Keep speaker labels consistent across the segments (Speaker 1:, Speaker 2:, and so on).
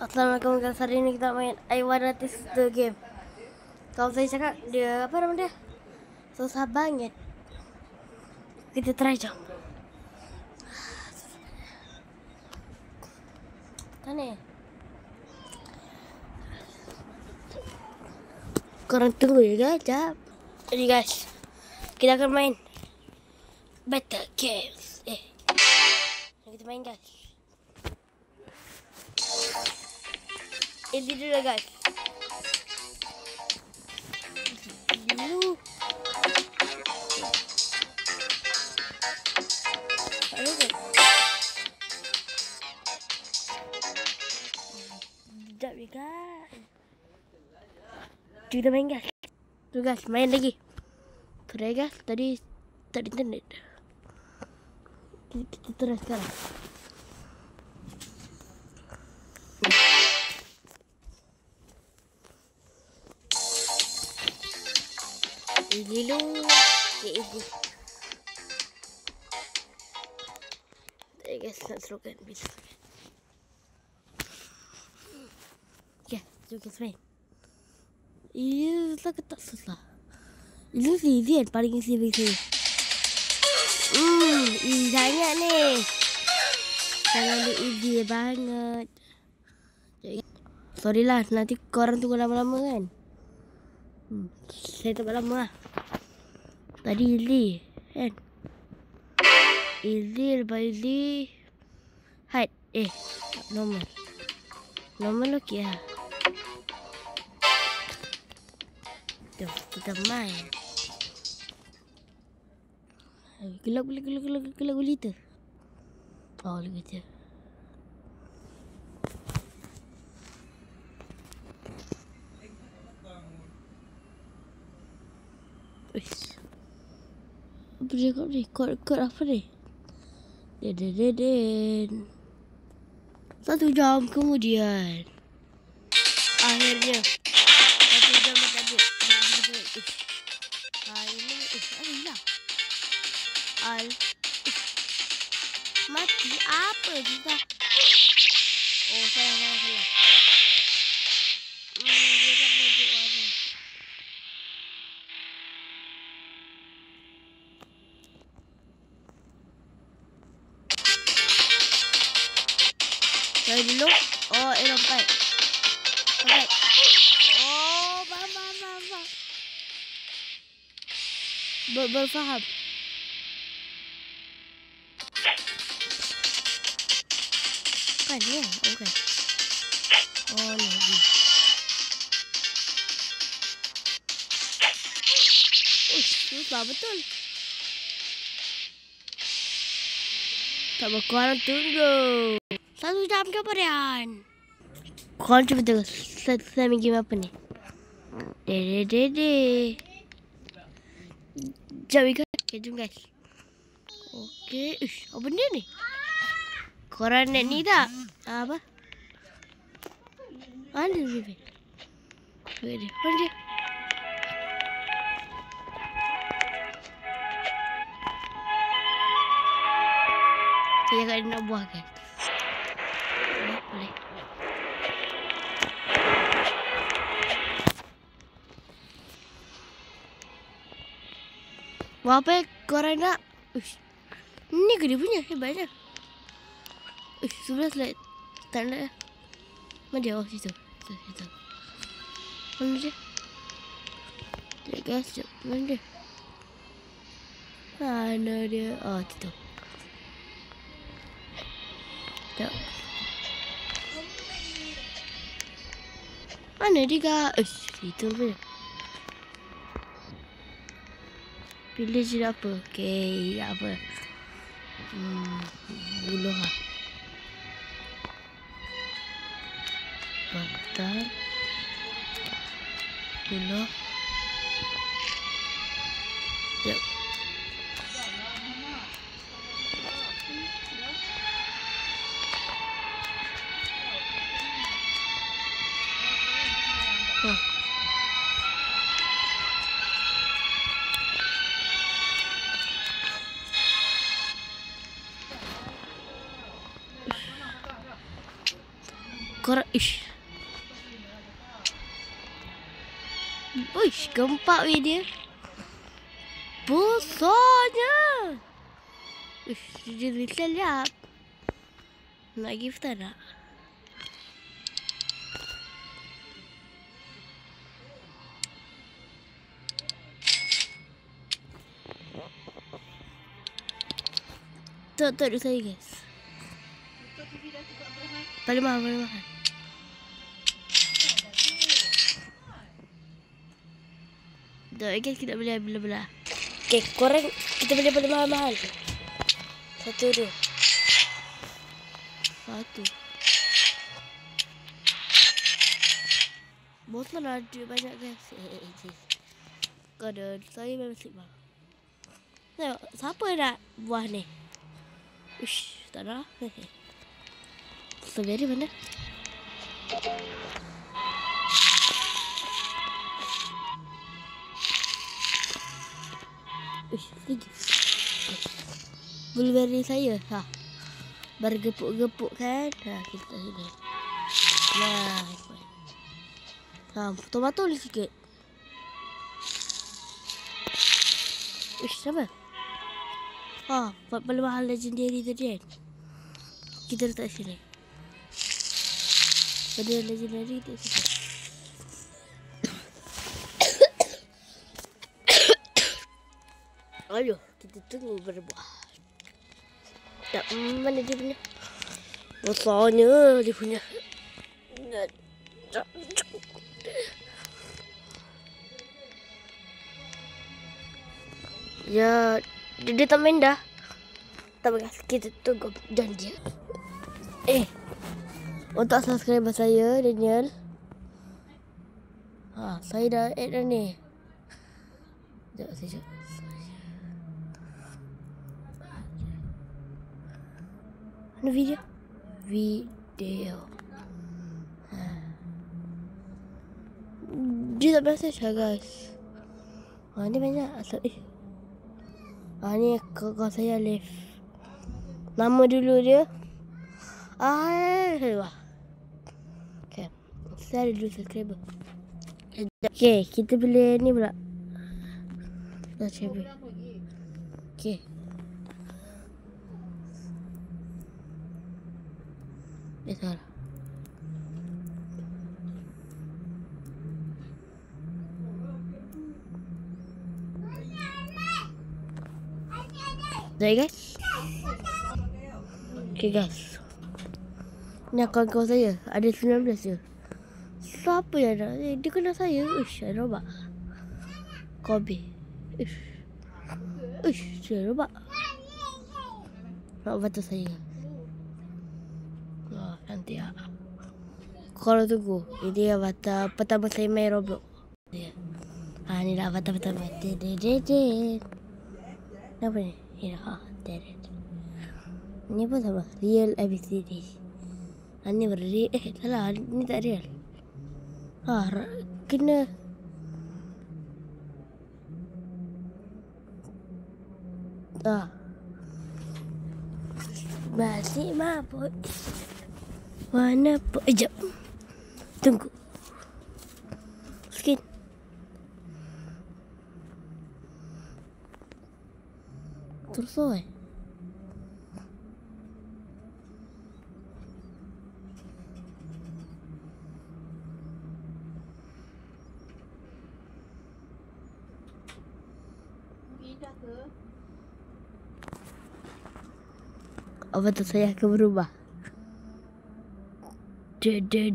Speaker 1: Assalamualaikum guys, hari ini kita main I Wanna Taste the Game. Kalau saya cakap dia apa nama dia? Susah banget. Kita try jom. Mana? Korang tunggu ya guys. Jadi guys, kita akan main Battle Games. Kita main guys. Ini dulu guys. Dulu. Sekejap ya guys. Kita main guys. Tu guys, main lagi. Try guys, tadi tak ada internet. Kita try sekarang. Ini lu. Ini. Guys, nak serukan bisa. Okay, kita main. Ini susah ke tak susah? Ini easy kan? Paling easy easy sangat ni. Sangat easy banget. Sorry lah, nanti korang tunggu lama-lama kan. Saya tak lama lah. Tadi easy kan? Easy, lepas easy hard. Normal. Normal okey lah. Jom, kita main. Gelap gulita. Oh, lagi je. Uish. Apa dia kat ni? Kod apa ni? Den. 1 jam kemudian. Akhirnya. 1 jam dah ada. Ini hilang. Mati apa kita? Oh, salah. Dia tak tunjuk warna. Cari dulu. Oh, lompat. Oh, faham. Berfaham. Kan ya? Okay. Oh, lagi. Susah betul. Tak berkorang tunggu. 1 jam kemudian. Korang cuba tengok. Saya main game apa ni? Dede. Jom ikut. Okay, jom guys. Okay. Apa benda ni? Korang net ni tak? Apa? Mana dia? Mana dia? Saya kat nak buah kan? Boleh. Buat apa korang nak? Ni ke dia punya? Hebatnya. 11 like. Tak nak. Mana dia? Oh, situ. Mana dia? Sekejap guys, sekejap. Mana dia? Mana dia? Oh, situ. Sekejap. Mana dia guys? Situ punya. Pilih je apa? Okay, apa? Buluh lah. Bantal. Buluh. Sekejap. Korang, ish. Uish, gempak weh dia. Besarnya. Uish, dia bisa lihat. Nak gift tak nak? Tak ada saya guys. Paling mahal, paling mahal. Tak guys, kita beli belah-belah. Okay, korang kita beli paling mahal-mahal. 1, 2. 1. Botol ada banyak guys. Kada saya memang sibuk. Tengok, siapa yang nak buah ni? Ush, tak ada. Strawberry mana? Ush, lagi. Blueberry saya. Ha. Bergepuk-gepuk kan? Ha, kita sini. Nah. Ha, tomato ni sikit. Ush, sama. Ha, paling mahal legendary tadi kan? Kita letak sini. Pada legendary letak sini. Aduh, kita tunggu berbuah. Tak, mana dia punya? Besarnya dia punya. Ya, dia tak main dah. Tak apa, kita tunggu janji. Untuk subscriber saya, Daniel. Ha, saya dah add dah ni. Sekejap. Mana video? Video. Ha. Dia tak message lah guys. Ha, ni banyak. Ha, ni kawan saya Alif. Nama dulu dia. Okay. Saya ada 2 subscriber. Okay, kita beli ni pula. Subscriber. Okay. Besar. Dah guys. Okay guys. Ni kawan-kawan saya. Ada 19 je. Siapa yang nak? Dia kenal saya. Uish, saya robak. Kobe. Uish, saya robak. Nak bantu saya. Oh, nanti ya. Kalau tunggu. Ini avatar pertama saya main Roblox. Ha, ni lah avatar pertama. Apa ni? Ini ha, ini pun sama. Real ABCD. Ini beri. Salah. Ini tak real. Ha, kena. Balik mabuk. Mana pun. Sekejap. Tunggu. Skin. Terus apa tu saya akan berubah. Okay,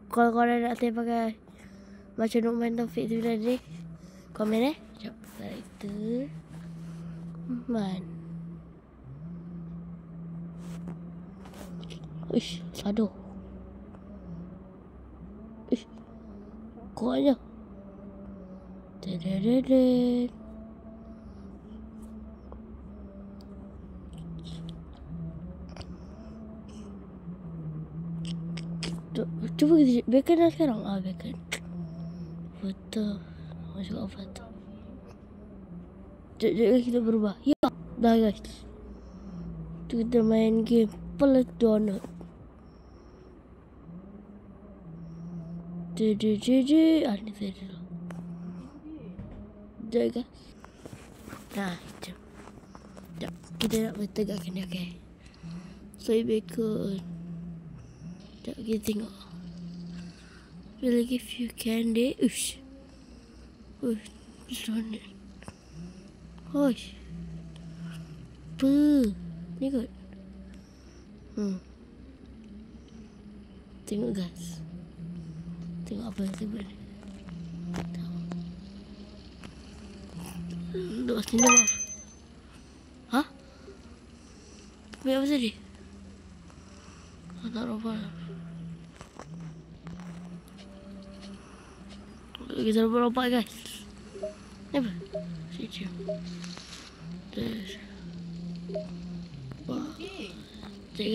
Speaker 1: kalau korang nak saya pakai macam Nukman Taufik tu tadi, komen sekejap. Itu Man. Ish, sado. Ish, kuatnya. Cuba kita bacon dah sekarang. Bacon. Foto. Masuk foto. Jadi kita berubah. Ya, dah guys. Kita main game. Apple donut. Ni saya dulu. Jaga. Nah, itu. Sekejap. Kita nak bertegakkan dia, okay? Soy bacon. Sekejap, kita tengok. We'll give you candy. Ush. Donut. Hosh. Ni kot. Tengok guys. Tengok apa yang saya buat ni. Duduk sini maaf. Ha? Ambil apa tadi? Tak lupa. Kita lompat guys. Ni apa? Sini. Wah. Cek